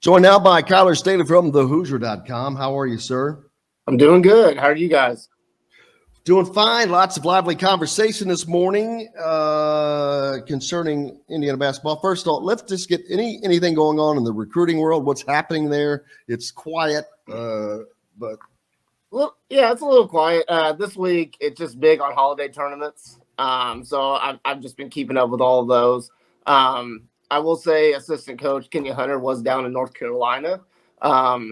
Joined now by Kyler Staley from thehoosier.com. How are you, sir? I'm doing good. How are you guys? Doing fine. Lots of lively conversation this morning concerning Indiana basketball. First of all, let's just get anything going on in the recruiting world. What's happening there? It's quiet, but Well, yeah, it's a little quiet. This week, it's just big on holiday tournaments. So I've just been keeping up with all of those. I will say assistant coach Kenya Hunter was down in North Carolina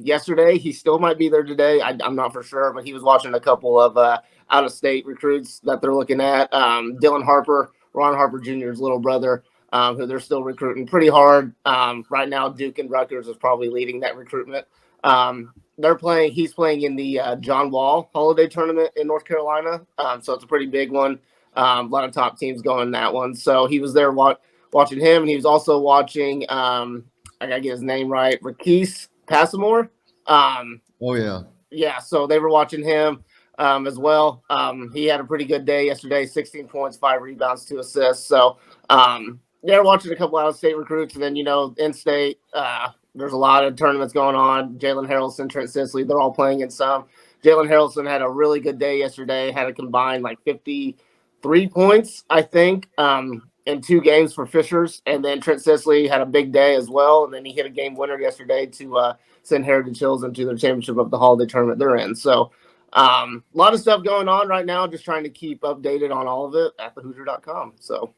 yesterday. He still might be there today. I'm not for sure, but he was watching a couple of out-of-state recruits that they're looking at. Dylan Harper, Ron Harper Jr.'s little brother, who they're still recruiting pretty hard. Right now, Duke and Rutgers is probably leading that recruitment. He's playing in the John Wall Holiday Tournament in North Carolina. So it's a pretty big one. A lot of top teams going in that one. So he was there watching him, and he was also watching, I got to get his name right, Rakis Passamore. Oh, yeah. Yeah, so they were watching him as well. He had a pretty good day yesterday, 16 points, 5 rebounds, 2 assists. So they're watching a couple out-of-state recruits, and then, in-state, there's a lot of tournaments going on. Jalen Harrelson, Trent Sisley, they're all playing in some. Jalen Harrelson had a really good day yesterday, had a combined 53 points, I think, in 2 games for Fishers. And then Trent Sisley had a big day as well. And then he hit a game winner yesterday to send Heritage Hills into their championship of the holiday tournament they're in. So a lot of stuff going on right now, just trying to keep updated on all of it at thehoosier.com. So.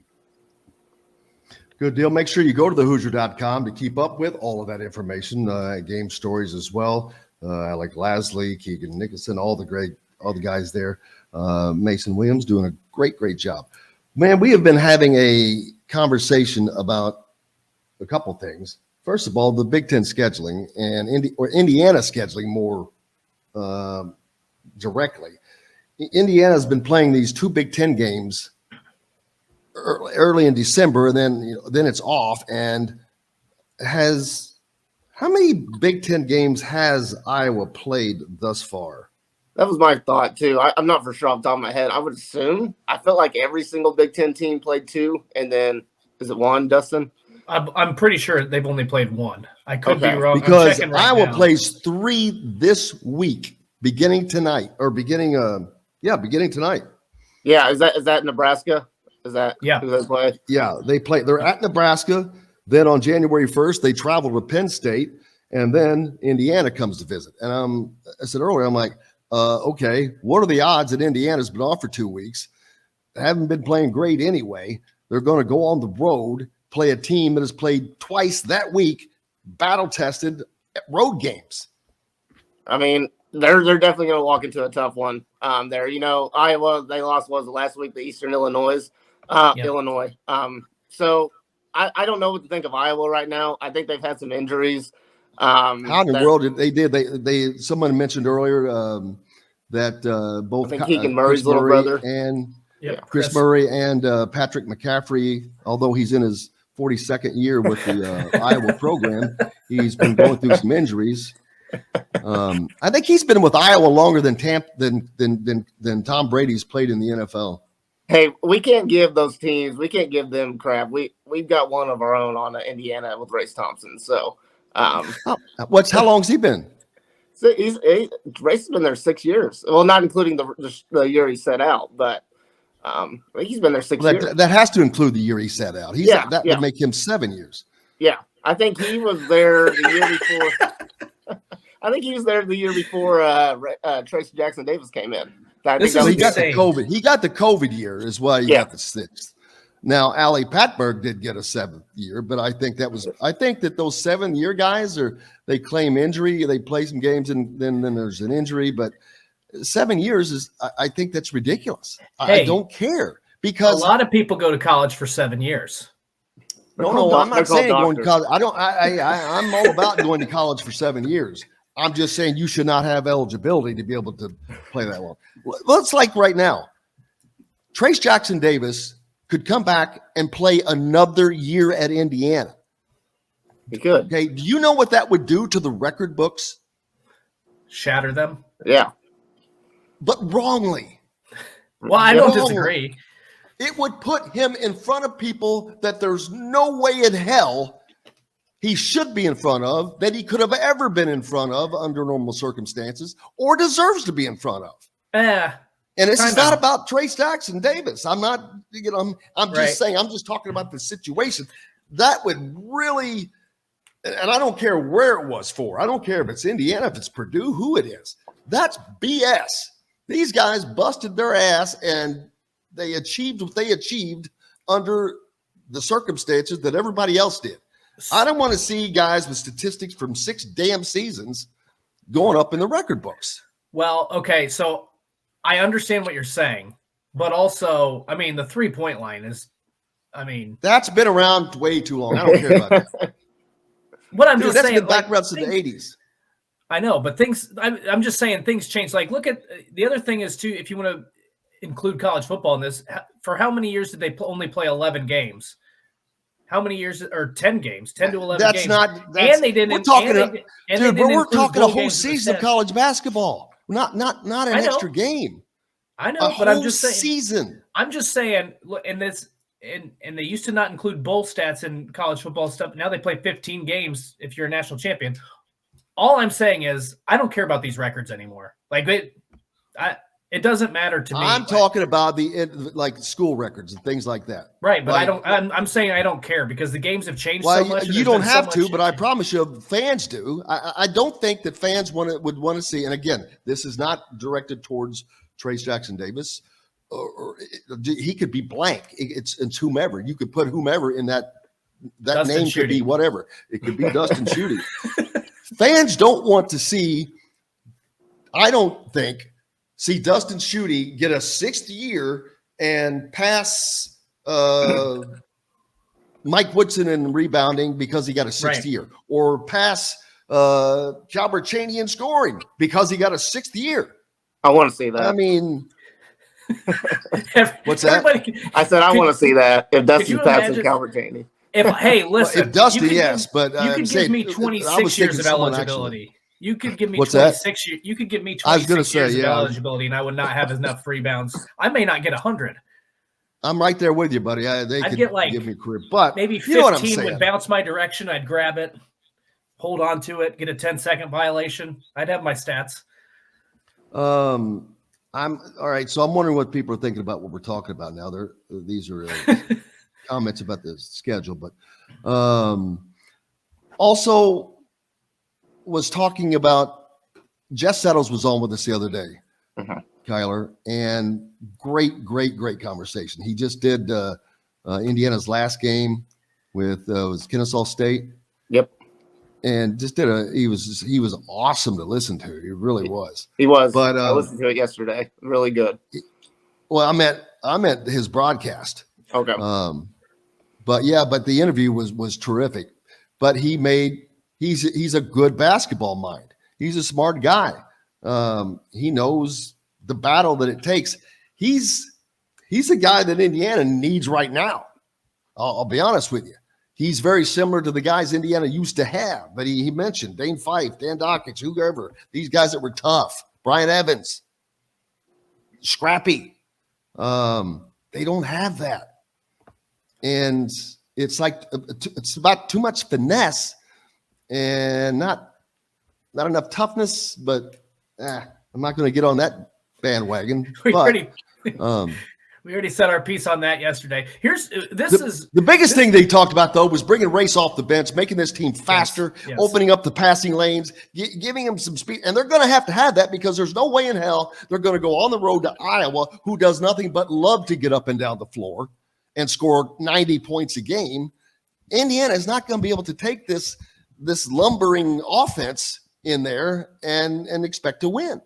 Good deal. Make sure you go to thehoosier.com to keep up with all of that information, game stories as well. Alec Lasley, Keegan Nicholson, all the guys there. Mason Williams doing a great job. Man, we have been having a conversation about a couple things. First of all, the Big Ten scheduling and Indiana scheduling more directly. Indiana's been playing these 2 Big Ten games early in December, and then it's off. And how many Big Ten games has Iowa played thus far? That was my thought too. I'm not for sure off the top of my head. I would assume. I felt like every single Big Ten team played 2, and then is it 1, Dustin? I'm pretty sure they've only played 1. I could be wrong. Because I'm Iowa now. plays 3 this week, beginning tonight. Beginning tonight. Yeah, is that Nebraska? Is that who they play? Yeah, they're at Nebraska. Then on January 1st, they travel to Penn State, and then Indiana comes to visit. And I said earlier, I'm like, okay, what are the odds that Indiana's been off for 2 weeks? They haven't been playing great anyway. They're going to go on the road, play a team that has played twice that week, battle-tested road games. I mean, they're definitely going to walk into a tough one there. Iowa, they lost, last week, the Eastern Illinois. Illinois. So I don't know what to think of Iowa right now. I think they've had some injuries. How in the world did someone mentioned earlier that both Keegan Murray's little brother and Chris Murray and Patrick McCaffrey, although he's in his 42nd year with the Iowa program, he's been going through some injuries. I think he's been with Iowa longer than Tom Brady's played in the NFL. Hey, we can't give those teams. We can't give them crap. We've got one of our own on Indiana with Race Thompson. So, how long's he been? So Race has been there 6 years. Well, not including the year he set out, but he's been there 6 years. That has to include the year he set out. That would make him 7 years. Yeah, I think he was there the year before. I think he was there the year before Tracy Jackson Davis came in. He got the COVID. He got the COVID year, is why he got the 6th. Now, Ali Patberg did get a 7th year, but I think that those 7-year guys they claim injury, they play some games, and then there's an injury. But 7 years I think that's ridiculous. Hey, I don't care because a lot of people go to college for 7 years. No, I'm not saying going to college. I'm all about going to college for 7 years. I'm just saying you should not have eligibility to be able to play that long. Let's right now, Trace Jackson Davis could come back and play another year at Indiana. He could. Okay. Do you know what that would do to the record books? Shatter them? Yeah. But wrongly. Well, I don't disagree. It would put him in front of people that there's no way in hell he should be in front of that he could have ever been in front of under normal circumstances or deserves to be in front of. And this is not about Trace Jackson Davis. I'm not, I'm just saying, I'm just talking about the situation. That would really, and I don't care where it was for. I don't care if it's Indiana, if it's Purdue, who it is. That's BS. These guys busted their ass and they achieved what they achieved under the circumstances that everybody else did. I don't want to see guys with statistics from 6 damn seasons going up in the record books. Well, okay, so I understand what you're saying, but also, I mean, the 3-point line is, that's been around way too long. I don't care about that. What I'm just saying, that's been back around to the 80s. I know, but I'm just saying things change. Like, look at the other thing is too, if you want to include college football in this, for how many years did they only play 11 games? How many years, or 10 games, 10 to 11 games? And they didn't. We're talking a whole season of college basketball, not an extra game. I know, but I'm just saying season. I'm just saying, look, and they used to not include bowl stats in college football stuff. Now they play 15 games if you're a national champion. All I'm saying is I don't care about these records anymore. Like it doesn't matter to me. I'm talking about the school records and things like that. Right, but I'm saying I don't care because the games have changed so much. You don't have to, but I promise you fans do. I don't think that fans would want to see, and again, this is not directed towards Trace Jackson Davis. Or he could be blank. It's whomever. You could put whomever in that Dustin name Schutte. could be whatever. It could be Dustin Schutte. Fans don't want to see, I don't think, Dustin Schutte get a 6th year and pass Mike Woodson in rebounding because he got a 6th year, or pass Calbert Chaney in scoring because he got a 6th year. I want to see that. I mean, what's that? I said I want to see that if Dustin passes Calbert Chaney. Listen, if Dustin, yes, but you could give me 26 years of eligibility. You could give me 26 years. You could give me 26 years of eligibility, and I would not have enough rebounds. I may not get 100. I'm right there with you, buddy. I'd get like give me a career, but maybe 15 would bounce my direction. I'd grab it, hold on to it, get a 10-second violation. I'd have my stats. I'm all right. So I'm wondering what people are thinking about what we're talking about now. These are comments about the schedule, but also was talking about Jeff Settles was on with us the other day, Kyler, and great conversation. He just did Indiana's last game with was Kennesaw State. Yep. And just he was awesome to listen to. He really was. He was. But I listened to it yesterday. Really good. Well, I meant his broadcast. Okay. But the interview was terrific. But he's a good basketball mind. He's a smart guy. He knows the battle that it takes. He's a guy that Indiana needs right now. I'll be honest with you. He's very similar to the guys Indiana used to have, but he mentioned Dane Fife, Dan Dockich, whoever, these guys that were tough, Brian Evans, scrappy. They don't have that. And it's like, it's about too much finesse and not enough toughness, but I'm not going to get on that bandwagon. We already said our piece on that yesterday. The biggest thing they talked about, though, was bringing Race off the bench, making this team faster, opening up the passing lanes, giving them some speed. And they're going to have that because there's no way in hell they're going to go on the road to Iowa, who does nothing but love to get up and down the floor and score 90 points a game. Indiana is not going to be able to take this lumbering offense in there and expect to win.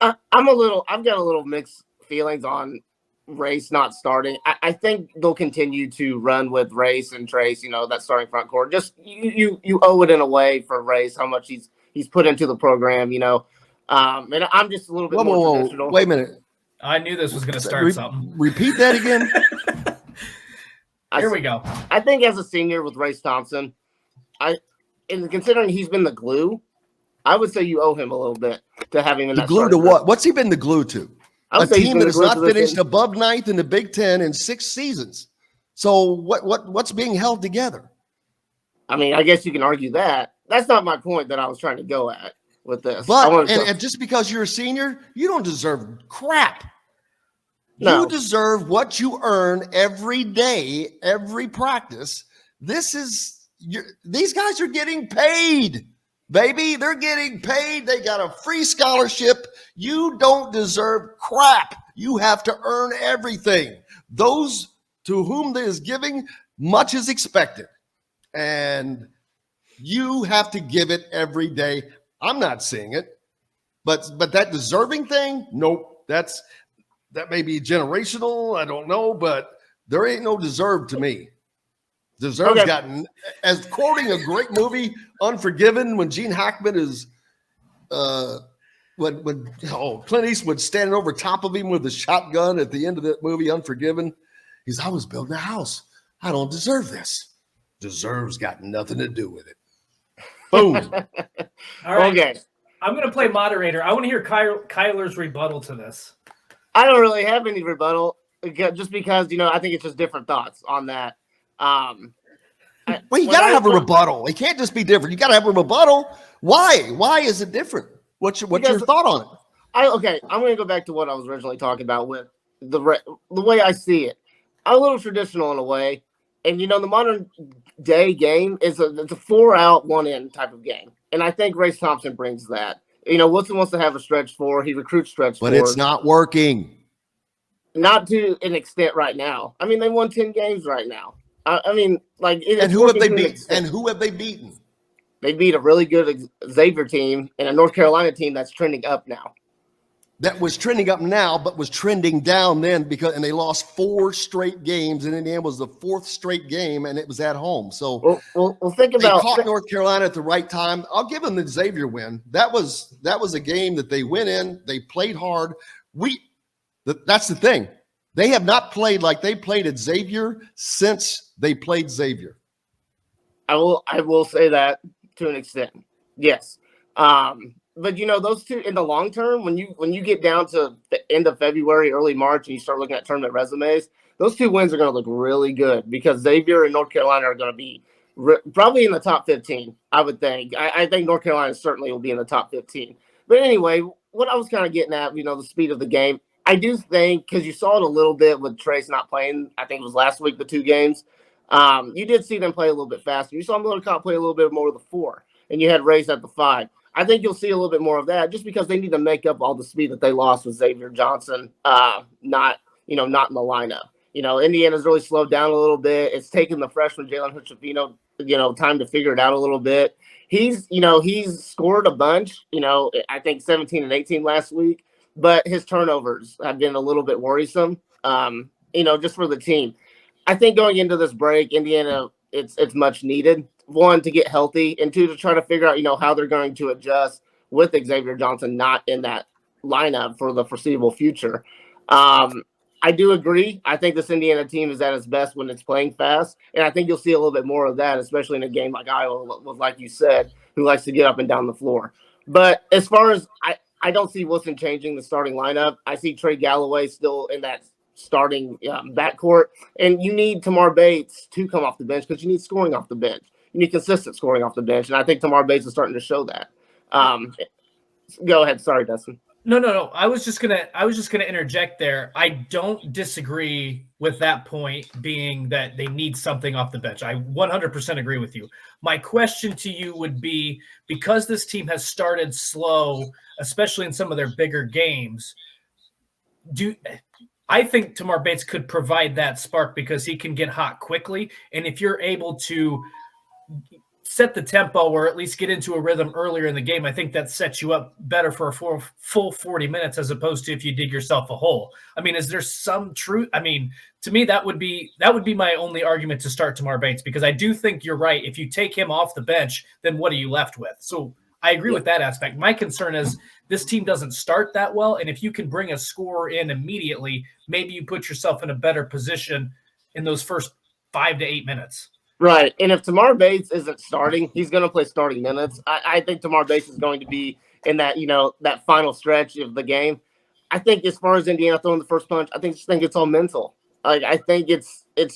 I've got a little mixed feelings on Race not starting. I think they'll continue to run with Race and Trace, that starting front court. Just you owe it in a way for Race how much he's put into the program, and I'm just a little bit more traditional. Wait a minute. I knew this was going to start something. Repeat that again. Here we go. I think as a senior with Race Thompson, and considering he's been the glue, I would say you owe him a little bit to having him in the glue to what? What's he been the glue to? A team that has not finished above 9th in the Big Ten in 6 seasons. So what's being held together? I mean, I guess you can argue that. That's not my point that I was trying to go at with this. But and just because you're a senior, you don't deserve crap. No. You deserve what you earn every day, every practice. These guys are getting paid, baby. They're getting paid. They got a free scholarship. You don't deserve crap. You have to earn everything. Those to whom there is giving, much is expected. And you have to give it every day. I'm not seeing it. But that deserving thing, nope. That may be generational. I don't know, but there ain't no deserve to me. Deserve's gotten, as quoting a great movie, Unforgiven, when Gene Hackman is, when Clint Eastwood standing over top of him with a shotgun at the end of that movie, Unforgiven. I was building a house. I don't deserve this. Deserve's got nothing to do with it. Boom. All right. Okay. I'm going to play moderator. I want to hear Kyler's rebuttal to this. I don't really have any rebuttal just because, I think it's just different thoughts on that. Well, you got to have a rebuttal. It can't just be different. You got to have a rebuttal. Why? Why is it different? What's your thought on it? I'm going to go back to what I was originally talking about with the way I see it. I'm a little traditional in a way. And, the modern day game it's a 4-out, 1-in type of game. And I think Race Thompson brings that. Wilson wants to have a stretch 4. He recruits stretch 4. But it's not working. Not to an extent right now. I mean, they won 10 games right now. And who have they beaten? And who have they beaten? They beat a really good Xavier team and a North Carolina team that's trending up now. That was trending up now, but was trending down then and they lost 4 straight games, and Indiana was the 4th straight game, and it was at home. So we'll think about. They caught North Carolina at the right time. I'll give them the Xavier win. That was a game that they went in. They played hard. That's the thing. They have not played like they played at Xavier since they played Xavier. I will say that to an extent. Yes. But those two in the long term, when you get down to the end of February, early March, and you start looking at tournament resumes, those 2 wins are going to look really good because Xavier and North Carolina are going to be probably in the top 15. I would think. I think North Carolina certainly will be in the top 15. But anyway, what I was kind of getting at, the speed of the game. I do think because you saw it a little bit with Trace not playing. I think it was last week, the 2 games. You did see them play a little bit faster. You saw Middlecott play a little bit more with the 4, and you had Race at the 5. I think you'll see a little bit more of that just because they need to make up all the speed that they lost with Xavier Johnson, not in the lineup. Indiana's really slowed down a little bit. It's taken the freshman Jalen Huchafino, time to figure it out a little bit. He's scored a bunch, I think 17 and 18 last week, but his turnovers have been a little bit worrisome, just for the team. I think going into this break, Indiana, it's much needed. 1, to get healthy, and 2, to try to figure out, how they're going to adjust with Xavier Johnson not in that lineup for the foreseeable future. I do agree. I think this Indiana team is at its best when it's playing fast, and I think you'll see a little bit more of that, especially in a game like Iowa, like you said, who likes to get up and down the floor. But as far as I don't see Wilson changing the starting lineup. I see Trey Galloway still in that starting backcourt, and you need Tamar Bates to come off the bench because you need scoring off the bench. You need consistent scoring off the bench, and I think Tamar Bates is starting to show that. Go ahead. Sorry, Dustin. No. I was just gonna interject there. I don't disagree with that point being that they need something off the bench. I 100% agree with you. My question to you would be, because this team has started slow, especially in some of their bigger games, I think Tamar Bates could provide that spark because he can get hot quickly. And if you're able to set the tempo or at least get into a rhythm earlier in the game, I think that sets you up better for a full 40 minutes as opposed to if you dig yourself a hole. I mean, is there some truth? I mean, to me, that would be my only argument to start Tamar Bates, because I do think you're right. If you take him off the bench, then what are you left with? So I agree with that aspect. My concern is this team doesn't start that well, and if you can bring a scorer in immediately, maybe you put yourself in a better position in those first 5 to 8 minutes. Right. And if Tamar Bates isn't starting, he's going to play starting minutes. I think Tamar Bates is going to be in that, that final stretch of the game. I think as far as Indiana throwing the first punch, I think it's all mental. I think it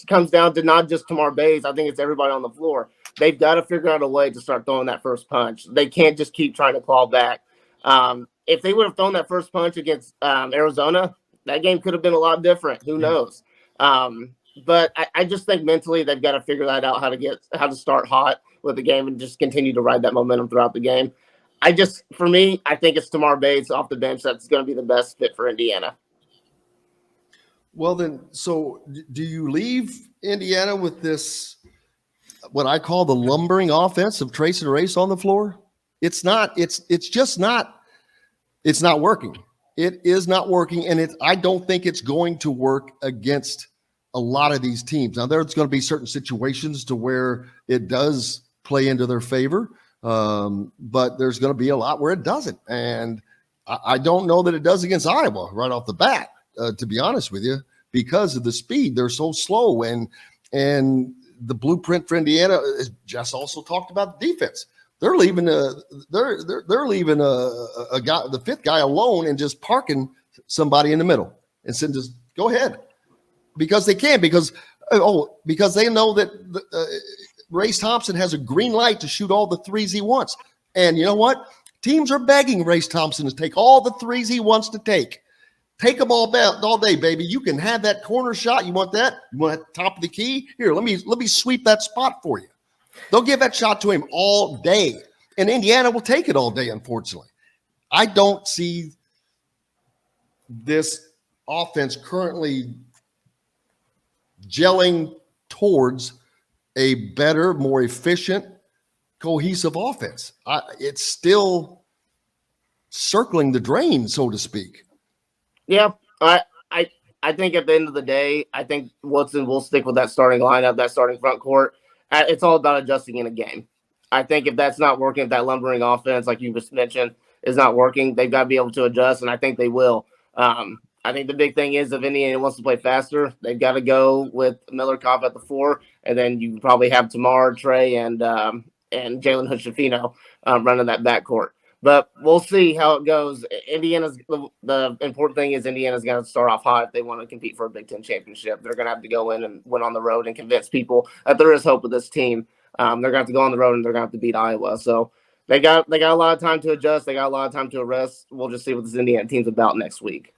comes down to not just Tamar Bates. I think it's everybody on the floor. they've got to figure out a way to start throwing that first punch. They can't just keep trying to claw back. If they would have thrown that first punch against Arizona, that game could have been a lot different. Who knows? But I just think mentally they've got to figure that out, how to start hot with the game and just continue to ride that momentum throughout the game. For me, I think it's Tamar Bates off the bench that's going to be the best fit for Indiana. Well, then, so do you leave Indiana with this, what I call the lumbering offense of Trace and Race on the floor? It's not working. It is not working. And I don't think it's going to work against a lot of these teams. Now, there's going to be certain situations to where it does play into their favor. But there's going to be a lot where it doesn't. And I don't know that it does against Iowa right off the bat, to be honest with you, because of the speed. They're so slow. And the blueprint for Indiana, as Jess also talked about, the defense. They're leaving a guy, the fifth guy, alone and just parking somebody in the middle and saying, just go ahead, because they can, because they know that Race Thompson has a green light to shoot all the threes he wants. And you know what? Teams are begging Race Thompson to take all the threes he wants to take. Take them all day, baby. You can have that corner shot. You want that? You want that top of the key? Here, let me sweep that spot for you. They'll give that shot to him all day. And Indiana will take it all day, unfortunately. I don't see this offense currently gelling towards a better, more efficient, cohesive offense. It's still circling the drain, so to speak. Yeah, I think at the end of the day, I think Woodson will stick with that starting lineup, that starting front court. It's all about adjusting in a game. I think if that's not working, if that lumbering offense, like you just mentioned, is not working, they've got to be able to adjust, and I think they will. I think the big thing is if Indiana wants to play faster, they've got to go with Miller Kopp at the 4, and then you probably have Tamar, Trey, and Jalen Hood-Schifino running that backcourt. But we'll see how it goes. The important thing is Indiana's got to start off hot if they want to compete for a Big Ten championship. They're going to have to go in and win on the road and convince people that there is hope with this team. They're going to have to go on the road and they're going to have to beat Iowa. So they got a lot of time to adjust. They got a lot of time to arrest. We'll just see what this Indiana team's about next week.